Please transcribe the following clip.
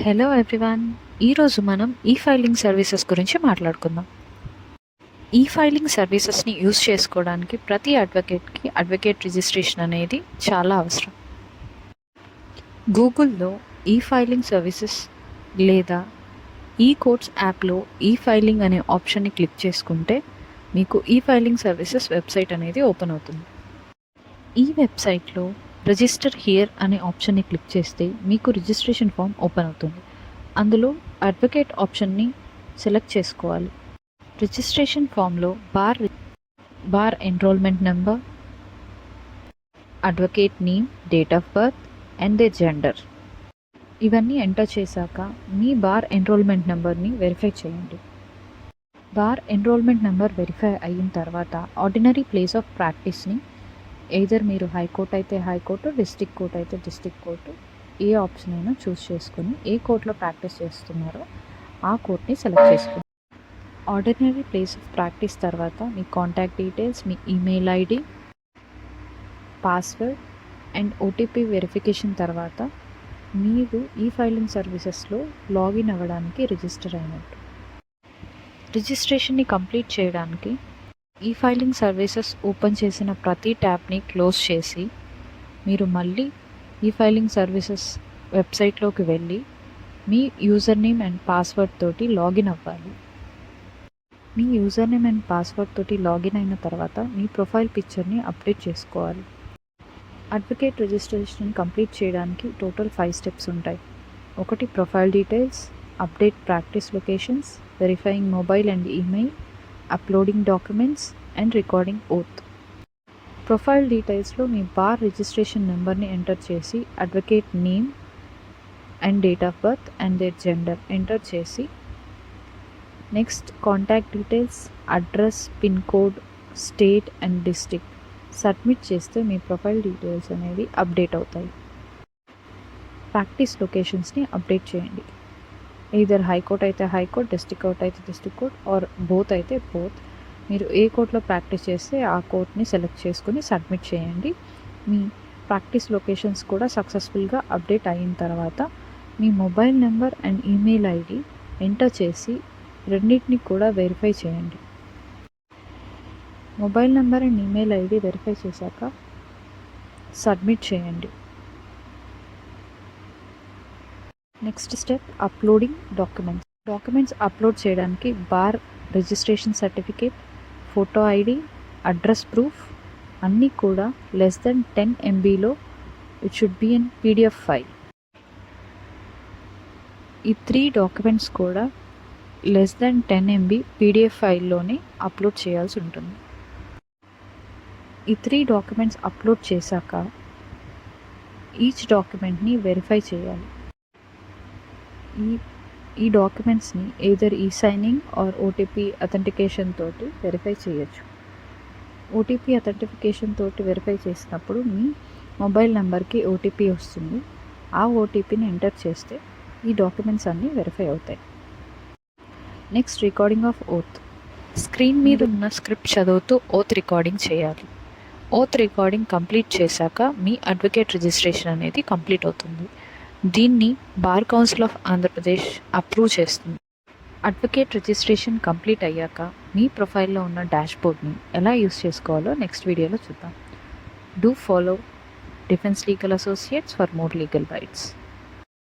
Hello everyone. ఈరోజు మనం filing services గురించి మాట్లాడుకుందాం. ఫైలింగ్ సర్వీసెస్ని యూజ్ చేసుకోవడానికి ప్రతి అడ్వకేట్కి అడ్వకేట్ రిజిస్ట్రేషన్ అనేది చాలా అవసరం. గూగుల్లో ఫైలింగ్ సర్వీసెస్ లేదా కోర్ట్స్ యాప్లో ఫైలింగ్ అనే ఆప్షన్ని క్లిక్ చేసుకుంటే మీకు ఫైలింగ్ సర్వీసెస్ వెబ్సైట్ అనేది ఓపెన్ అవుతుంది. ఈ వెబ్సైట్లో రిజిస్టర్ హియర్ అనే ఆప్షన్ని క్లిక్ చేస్తే మీకు రిజిస్ట్రేషన్ ఫామ్ ఓపెన్ అవుతుంది. అందులో అడ్వకేట్ ఆప్షన్ని సెలెక్ట్ చేసుకోవాలి. రిజిస్ట్రేషన్ ఫామ్లో bar enrolment number, advocate name, date of birth and the gender ఇవన్నీ ఎంటర్ చేశాక మీ బార్ ఎన్రోల్మెంట్ నెంబర్ని వెరిఫై చేయండి. బార్ ఎన్రోల్మెంట్ నెంబర్ వెరిఫై అయిన తర్వాత ఆర్డినరీ ప్లేస్ ఆఫ్ ప్రాక్టీస్ని ఎయిదర్ మీరు హైకోర్టు అయితే హైకోర్టు, డిస్ట్రిక్ట్ కోర్ట్ అయితే డిస్ట్రిక్ట్ కోర్టు, ఏ ఆప్షన్ అయినా చూస్ చేసుకొని ఏ కోర్టులో ప్రాక్టీస్ చేస్తున్నారో ఆ కోర్ట్ని సెలెక్ట్ చేసుకోండి. ఆర్డినరీ ప్లేస్ ఆఫ్ ప్రాక్టీస్ తర్వాత మీ కాంటాక్ట్ డీటెయిల్స్, మీ email ID, password and OTP verification తర్వాత మీరు ఫైలింగ్ సర్వీసెస్లో లాగిన్ అవ్వడానికి రిజిస్టర్ అయినట్టు. రిజిస్ట్రేషన్ని కంప్లీట్ చేయడానికి ఫైలింగ్ సర్వీసెస్ ఓపెన్ చేసిన ప్రతి ట్యాబ్ని క్లోజ్ చేసి మీరు మళ్ళీ ఫైలింగ్ సర్వీసెస్ వెబ్సైట్లోకి వెళ్ళి మీ యూజర్ నేమ్ అండ్ పాస్వర్డ్ తోటి లాగిన్ అవ్వాలి. మీ యూజర్ నేమ్ అండ్ పాస్వర్డ్ తోటి లాగిన్ అయిన తర్వాత మీ ప్రొఫైల్ పిక్చర్ని అప్డేట్ చేసుకోవాలి. అడ్వకేట్ రిజిస్ట్రేషన్ కంప్లీట్ చేయడానికి టోటల్ 5 స్టెప్స్ ఉంటాయి. ఒకటి profile details, update practice locations, verifying mobile and email, uploading documents and recording oath. Profile డీటెయిల్స్లో మీ బార్ రిజిస్ట్రేషన్ నెంబర్ని ఎంటర్ చేసి advocate name and date of birth and their gender enter చేసి next contact details, address, pin code, state and district submit చేస్తే మీ profile details అనేవి update అవుతాయి. Practice లొకేషన్స్ని update చేయండి. Either high court అయితే హైకోర్ట్, డిస్ట్రిక్ట్ కోర్ట్ అయితే district court are both అయితే both. మీరు ఏ కోర్టులో ప్రాక్టీస్ చేస్తే ఆ కోర్ట్ని సెలెక్ట్ చేసుకుని సబ్మిట్ చేయండి. మీ ప్రాక్టీస్ లొకేషన్స్ కూడా సక్సెస్ఫుల్గా అప్డేట్ అయిన తర్వాత మీ mobile number and email ID enter చేసి రెండింటిని కూడా వెరిఫై చేయండి. Mobile number and email ID verify చేశాక సబ్మిట్ చేయండి. Next step uploading documents upload చేయడానికి bar registration certificate, photo ID, address proof అన్నీ కూడా లెస్ దెన్ 10 MBలో it should be in PDF file. ఈ 3 డాక్యుమెంట్స్ కూడా లెస్ దెన్ 10 MB PDF ఫైల్లోనే upload చేయాల్సి ఉంటుంది. ఈ 3 డాక్యుమెంట్స్ అప్లోడ్ చేశాక ఈచ్ డాక్యుమెంట్ని వెరిఫై చేయాలి. ఈ డాక్యుమెంట్స్ని either signing or OTP authentication తోటి వెరిఫై చేయొచ్చు. ఓటీపీ అథెంటిఫికేషన్ తోటి వెరిఫై చేసినప్పుడు మీ మొబైల్ నెంబర్కి ఓటీపీ వస్తుంది. ఆ ఓటీపీని ఎంటర్ చేస్తే ఈ డాక్యుమెంట్స్ అన్నీ వెరిఫై అవుతాయి. Next recording of oath. Screen మీద ఉన్న స్క్రిప్ట్ చదువుతూ ఓత్ రికార్డింగ్ చేయాలి. ఓత్ రికార్డింగ్ కంప్లీట్ చేశాక మీ అడ్వకేట్ రిజిస్ట్రేషన్ అనేది కంప్లీట్ అవుతుంది. దీన్ని bar council of Andhra Pradesh approve చేస్తుంది. అడ్వకేట్ రిజిస్ట్రేషన్ కంప్లీట్ అయ్యాక మీ ప్రొఫైల్లో ఉన్న డాష్బోర్డ్ని ఎలా యూస్ చేసుకోవాలో నెక్స్ట్ వీడియోలో చూద్దాం. Do follow defence legal associates for more legal rights.